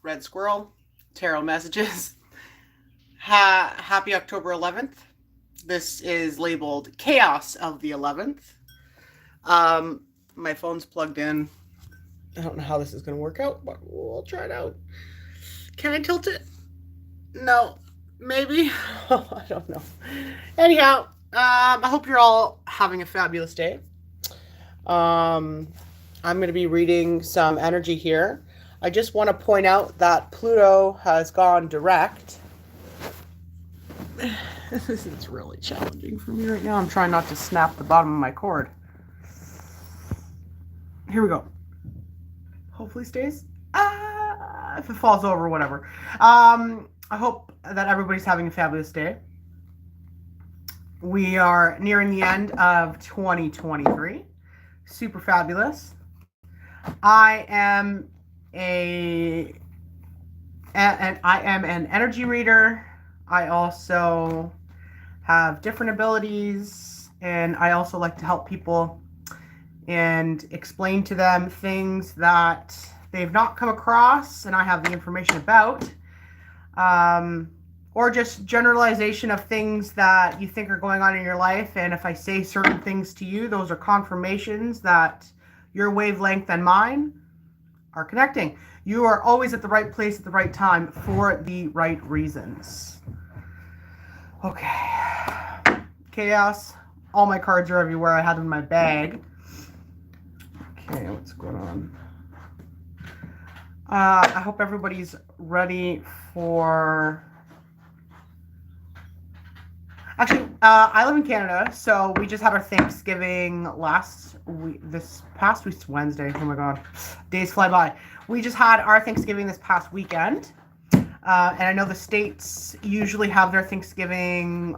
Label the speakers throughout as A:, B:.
A: Red Squirrel, Tarot Messages. Happy October 11th. This is labeled Chaos of the 11th. My phone's plugged in. I don't know how this is going to work out, but we'll try it out. Can I tilt it? No. Maybe? I don't know. Anyhow, I hope you're all having a fabulous day. I'm going to be reading some energy here. I just want to point out that Pluto has gone direct. This is really challenging for me right now. I'm trying not to snap the bottom of my cord. Here we go. Hopefully stays. If it falls over, whatever. I hope that everybody's having a fabulous day. We are nearing the end of 2023. Super fabulous. I am an energy reader. I also have different abilities, and I also like to help people and explain to them things that they've not come across and I have the information about, or just generalization of things that you think are going on in your life. And if I say certain things to you, those are confirmations that your wavelength and mine are connecting. You are always at the right place at the right time for the right reasons. Okay. Chaos. All my cards are everywhere. I had them in my bag. Okay, what's going on? I hope everybody's ready for... Actually, I live in Canada, so we just had our Thanksgiving this past week's Wednesday. Oh my God, days fly by. We just had our Thanksgiving this past weekend. And I know the States usually have their Thanksgiving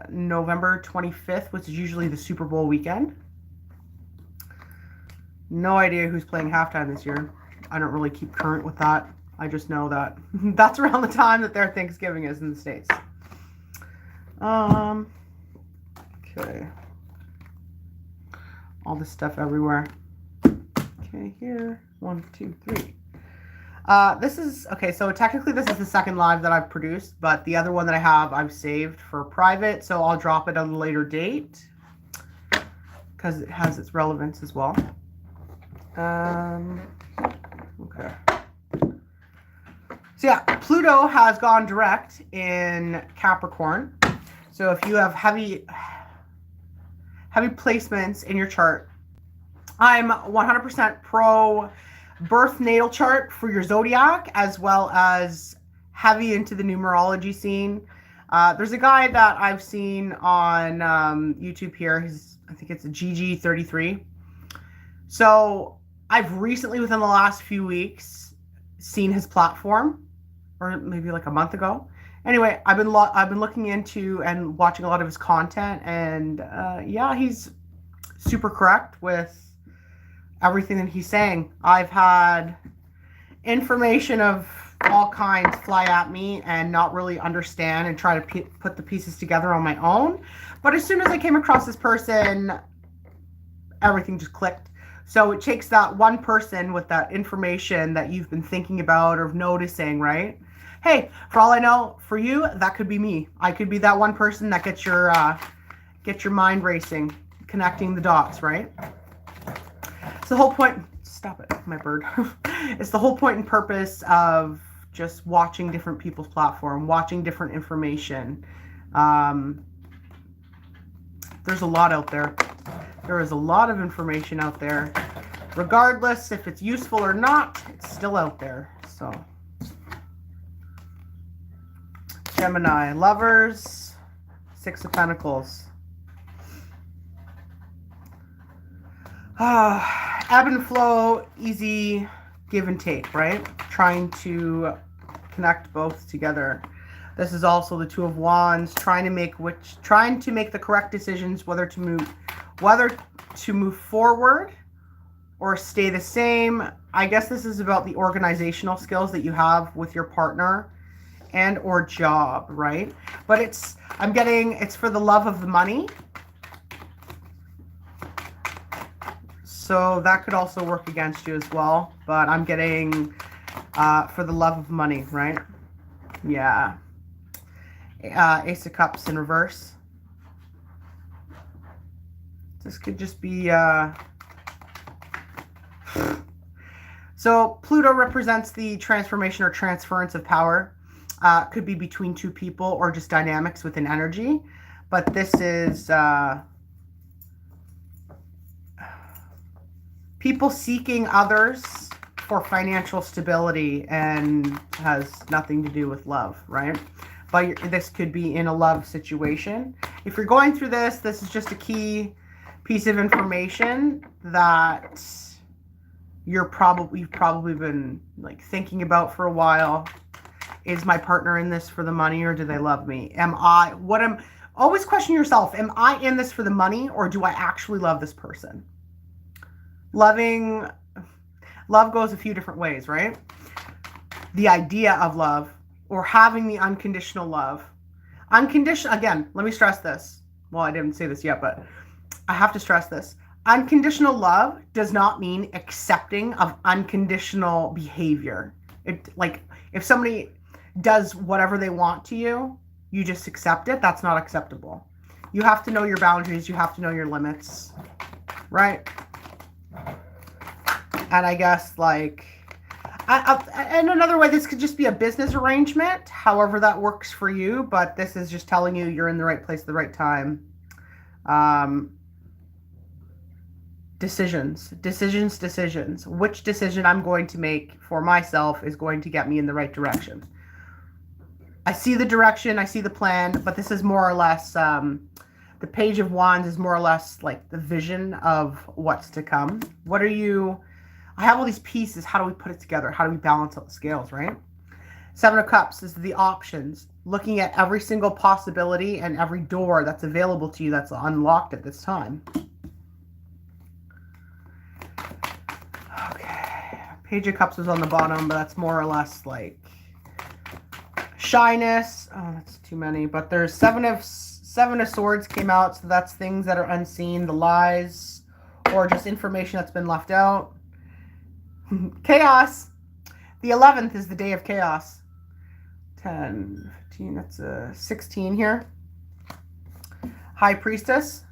A: November 25th, which is usually the Super Bowl weekend. No idea who's playing halftime this year. I don't really keep current with that. I just know that that's around the time that their Thanksgiving is in the States. Okay. All this stuff everywhere. Okay, here. 1, 2, 3. This is, okay, so technically this is the second live that I've produced, but the other one that I have, I've saved for private, so I'll drop it on a later date because it has its relevance as well. Okay. So yeah, Pluto has gone direct in Capricorn. So if you have heavy placements in your chart, I'm 100% pro birth natal chart for your zodiac, as well as heavy into the numerology scene. There's a guy that I've seen on YouTube here. I think it's a GG33. So I've recently, within the last few weeks, seen his platform, or maybe like a month ago. Anyway, I've been looking into and watching a lot of his content, and yeah, he's super correct with everything that he's saying. I've had information of all kinds fly at me and not really understand and try to put the pieces together on my own. But as soon as I came across this person, everything just clicked. So it takes that one person with that information that you've been thinking about or noticing, right? Hey, for all I know, for you, that could be me. I could be that one person that gets your mind racing, connecting the dots, right? It's the whole point. Stop it, my bird. It's the whole point and purpose of just watching different people's platform, watching different information. There's a lot out there. There is a lot of information out there. Regardless if it's useful or not, it's still out there. So, Gemini, Lovers, 6 of Pentacles. Ebb and flow, easy give and take, right? Trying to connect both together. This is also the 2 of Wands, trying to make the correct decisions, whether to move forward or stay the same. I guess this is about the organizational skills that you have with your partner and or job, right? But it's for the love of the money. So that could also work against you as well. But I'm getting for the love of money, right? Yeah. Ace of Cups in reverse. This could just be... So Pluto represents the transformation or transference of power. Could be between two people or just dynamics within energy. But this is people seeking others for financial stability and has nothing to do with love, right? But this could be in a love situation. If you're going through this, this is just a key piece of information that you've probably been like thinking about for a while. Is my partner in this for the money, or do they love me? Always question yourself, am I in this for the money, or do I actually love this person? Love goes a few different ways, right? The idea of love, or having the unconditional love. Again, let me stress this. Well, I didn't say this yet, but I have to stress this. Unconditional love does not mean accepting of unconditional behavior. If somebody does whatever they want to you, you just accept it. That's not acceptable. You have to know your boundaries. You have to know your limits, right? And I guess and another way, this could just be a business arrangement, however that works for you. But this is just telling you you're in the right place at the right time. Decisions. Which decision I'm going to make for myself is going to get me in the right direction. I see the direction, I see the plan, but this is more or less, the Page of Wands is more or less like the vision of what's to come. I have all these pieces. How do we put it together? How do we balance out the scales, right? Seven of Cups is the options. Looking at every single possibility and every door that's available to you that's unlocked at this time. Okay. Page of Cups is on the bottom, but that's more or less like shyness. Oh, that's too many. But there's Seven of Swords came out, so that's things that are unseen, the lies, or just information that's been left out. Chaos. The 11th is the day of chaos. 10, 15, that's a 16 here. High Priestess.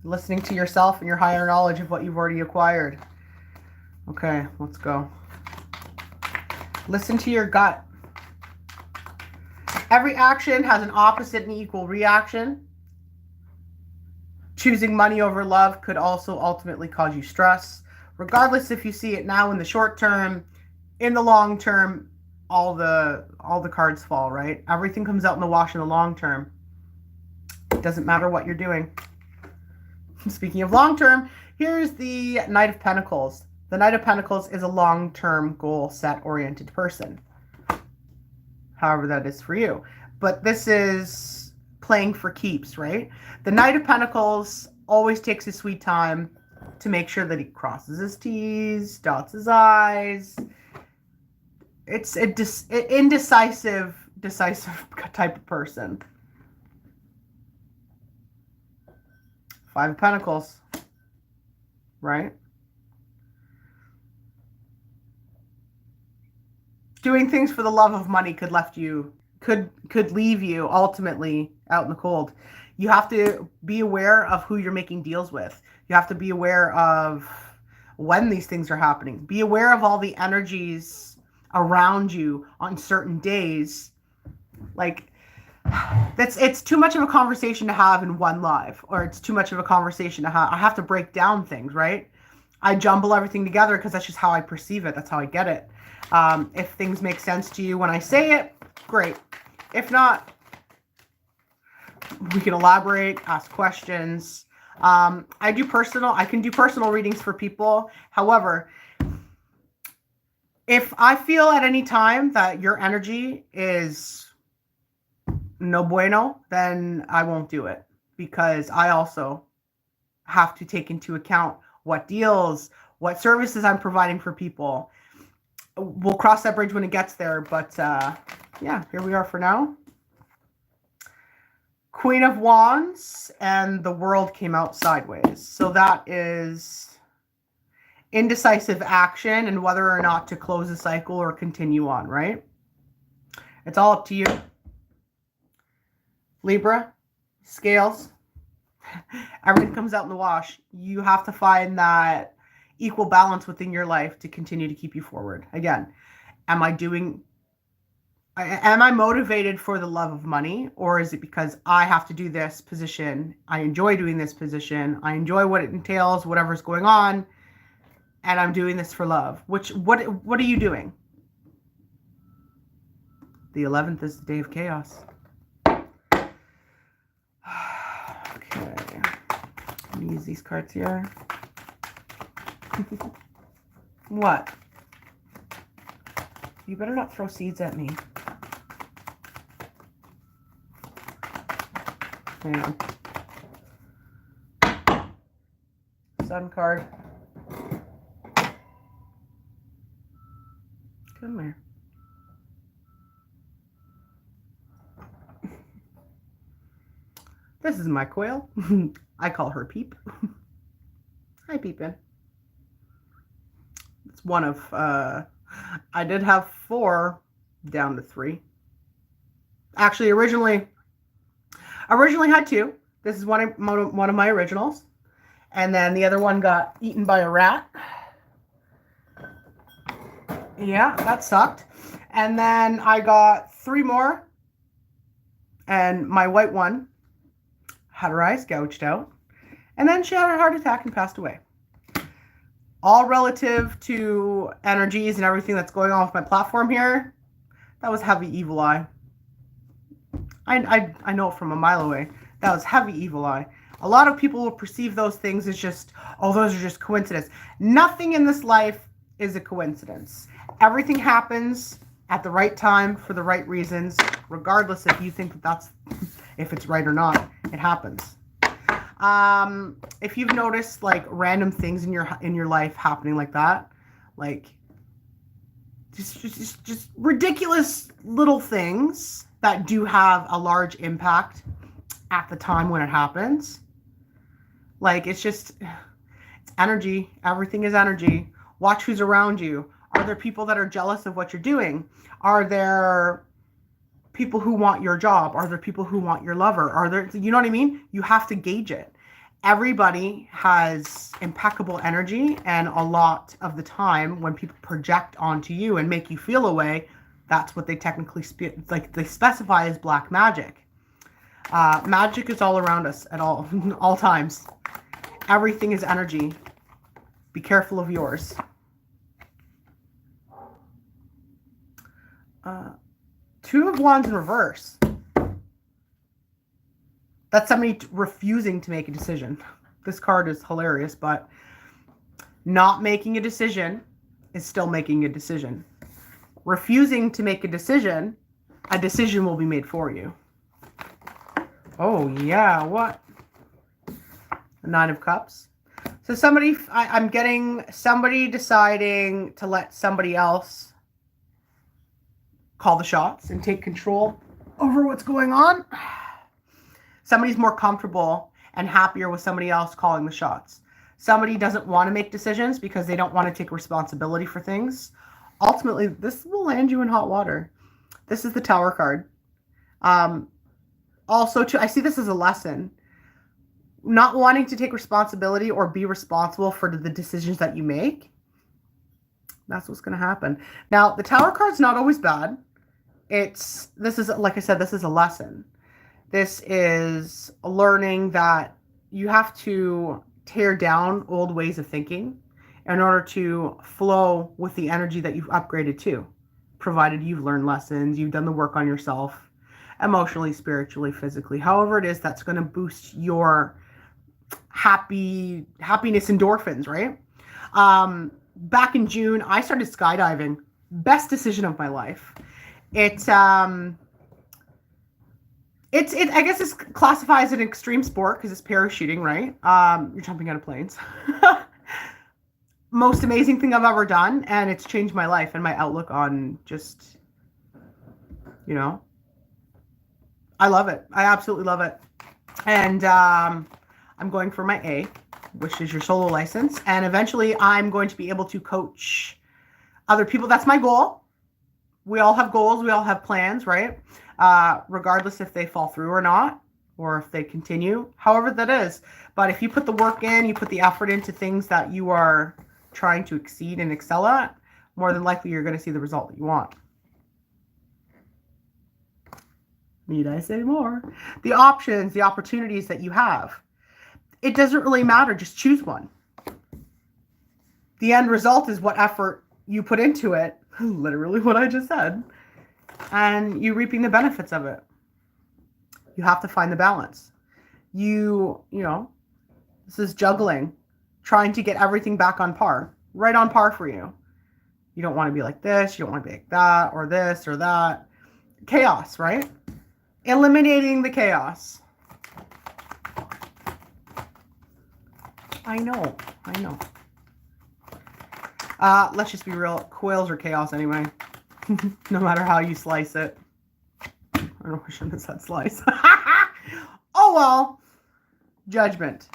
A: Listening to yourself and your higher knowledge of what you've already acquired. Okay, let's go. Listen to your gut. Every action has an opposite and equal reaction. Choosing money over love could also ultimately cause you stress. Regardless if you see it now in the short term, in the long term, all the cards fall, right? Everything comes out in the wash in the long term. It doesn't matter what you're doing. Speaking of long term, here's the Knight of Pentacles. The Knight of Pentacles is a long-term goal set oriented person. However that is for you. But this is playing for keeps, right? The Knight of Pentacles always takes his sweet time to make sure that he crosses his T's, dots his I's. It's an indecisive type of person. Five of Pentacles, right? Doing things for the love of money could leave you ultimately out in the cold. You have to be aware of who you're making deals with. You have to be aware of when these things are happening. Be aware of all the energies around you on certain days. Like, it's too much of a conversation to have in one live, or it's too much of a conversation to have. I have to break down things, right? I jumble everything together because that's just how I perceive it. That's how I get it. If things make sense to you when I say it, great. If not, we can elaborate, ask questions. I can do personal readings for people. However, if I feel at any time that your energy is no bueno, then I won't do it, because I also have to take into account what deals, what services I'm providing for people. We'll cross that bridge when it gets there, but yeah, here we are for now. Queen of Wands and the World came out sideways. So that is indecisive action and whether or not to close the cycle or continue on, right? It's all up to you. Libra, scales, everything comes out in the wash. You have to find that equal balance within your life to continue to keep you forward. Again, am I motivated for the love of money, or is it because I have to do this position? I enjoy doing this position. I enjoy what it entails, whatever's going on, and I'm doing this for love. What are you doing? The 11th is the day of chaos. Okay. I'm gonna use these cards here. What? You better not throw seeds at me. Hang on. Sun card. Come here. This is my quail. I call her Peep. Hi, Peepin'. It's one of, I did have 4 down to 3. Actually, originally had 2. This is one of my originals. And then the other one got eaten by a rat. Yeah, that sucked. And then I got 3 more. And my white one had her eyes gouged out. And then she had a heart attack and passed away. All relative to energies and everything that's going on with my platform here. That was heavy evil eye. I know it from a mile away. That was heavy evil eye. A lot of people will perceive those things as just, oh, those are just coincidence. Nothing in this life is a coincidence. Everything happens at the right time for the right reasons, regardless if you think that that's, if it's right or not, it happens. If you've noticed like random things in your life happening like that, like just ridiculous little things that do have a large impact at the time when it happens. Like it's energy. Everything is energy. Watch who's around you. Are there people that are jealous of what you're doing? Are there people who want your job? Are there people who want your lover? Are there, you know what I mean? You have to gauge it. Everybody has impeccable energy, and a lot of the time when people project onto you and make you feel a way, that's what they technically they specify as black magic. Magic is all around us at all times. Everything is energy. Be careful of yours. Two of Wands in reverse. That's somebody refusing to make a decision. This card is hilarious, but not making a decision is still making a decision. Refusing to make a decision will be made for you. Oh, yeah, what? The 9 of Cups. So I'm getting somebody deciding to let somebody else call the shots and take control over what's going on. Somebody's more comfortable and happier with somebody else calling the shots. Somebody doesn't want to make decisions because they don't want to take responsibility for things. Ultimately, this will land you in hot water. This is the Tower card. Also, I see this as a lesson. Not wanting to take responsibility or be responsible for the decisions that you make. That's what's going to happen. Now, the Tower card's not always bad. This is, like I said, this is a lesson. This is learning that you have to tear down old ways of thinking in order to flow with the energy that you've upgraded to, provided you've learned lessons, you've done the work on yourself, emotionally, spiritually, physically, however it is that's going to boost your happiness endorphins, right? Back in June, I started skydiving. Best decision of my life. I guess it's classified as an extreme sport because it's parachuting, right? You're jumping out of planes. Most amazing thing I've ever done, and it's changed my life and my outlook on just, I love it. I absolutely love it. And I'm going for my A which is your solo license. And eventually I'm going to be able to coach other people. That's my goal. We all have goals. We all have plans, right? Regardless if they fall through or not, or if they continue, however that is. But if you put the work in, you put the effort into things that you are trying to exceed and excel at, more than likely you're going to see the result that you want. Need I say more? The options, the opportunities that you have. It doesn't really matter. Just choose one. The end result is what effort you put into it. Literally what I just said. And you reaping the benefits of it. You have to find the balance. You know, this is juggling, trying to get everything back on par, right on par for you. You don't want to be like this. You don't want to be like that or this or that. Chaos, right? Eliminating the chaos. I know. Let's just be real. Coils are chaos anyway. No matter how you slice it. I don't know, I shouldn't have said slice. Oh well. Judgment.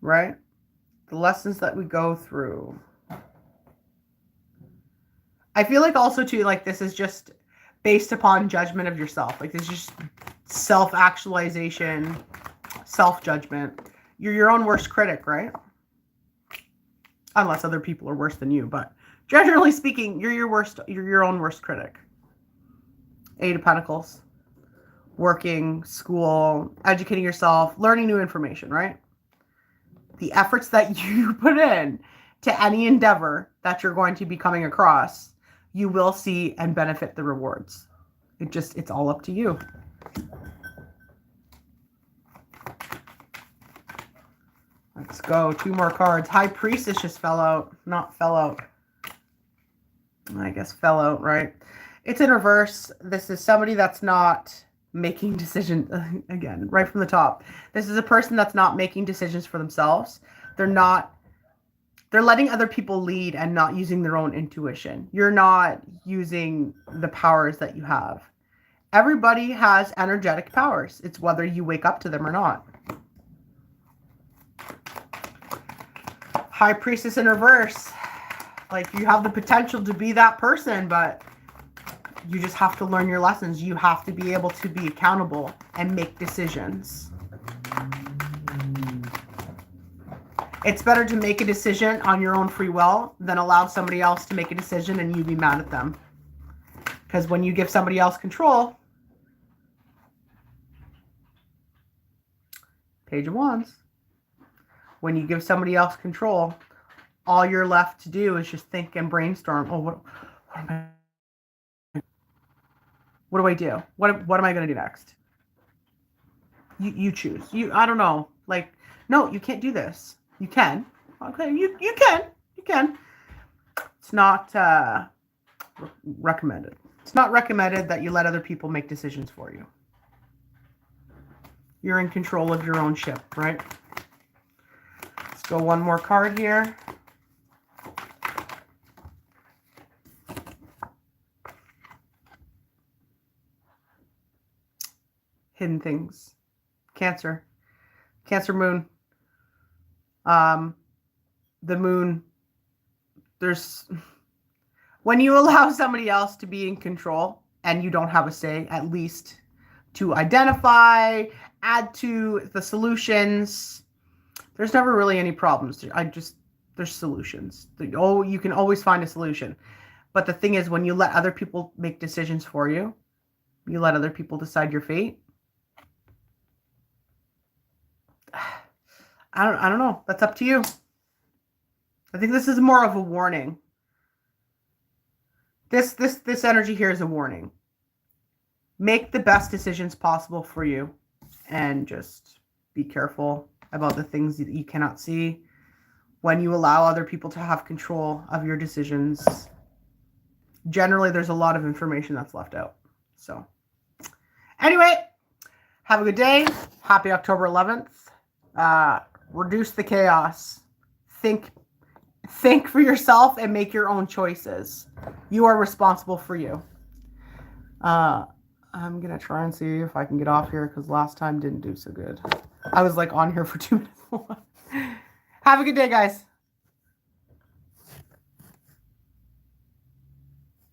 A: Right? The lessons that we go through. I feel like also too, like this is just based upon judgment of yourself. Like this is just self-actualization, self-judgment. You're your own worst critic, right? Unless other people are worse than you, but generally speaking, you're your own worst critic. Eight of Pentacles. Working, school, educating yourself, learning new information, right? The efforts that you put in to any endeavor that you're going to be coming across, you will see and benefit the rewards. It's all up to you. Let's go. 2 more cards. High Priestess just fell out. Not fell out. I guess fell out, right? It's in reverse. This is somebody that's not making decisions. Again, right from the top. This is a person that's not making decisions for themselves. They're letting other people lead and not using their own intuition. You're not using the powers that you have. Everybody has energetic powers. It's whether you wake up to them or not. High Priestess in reverse. Like you have the potential to be that person, but you just have to learn your lessons. You have to be able to be accountable and make decisions. It's better to make a decision on your own free will than allow somebody else to make a decision and you be mad at them. Because when you give somebody else control, Page of Wands, when you give somebody else control, all you're left to do is just think and brainstorm. Oh, what do I do? What am I going to do next? You choose. I don't know. Like, no, you can't do this. You can. Okay, you can. You can. It's not recommended. It's not recommended that you let other people make decisions for you. You're in control of your own ship, right? Let's go 1 more card here. Hidden things. Cancer. Cancer moon. The moon. When you allow somebody else to be in control and you don't have a say, at least to identify, add to the solutions, there's never really any problems. There's solutions. You can always find a solution. But the thing is, when you let other people make decisions for you, you let other people decide your fate. I don't know. That's up to you. I think this is more of a warning. This energy here is a warning. Make the best decisions possible for you and just be careful about the things that you cannot see. When you allow other people to have control of your decisions, generally there's a lot of information that's left out. So anyway, have a good day. Happy October 11th. Reduce the chaos. Think for yourself and make your own choices. You are responsible for you. I'm going to try and see if I can get off here because last time didn't do so good. I was like on here for 2 minutes Have a good day, guys.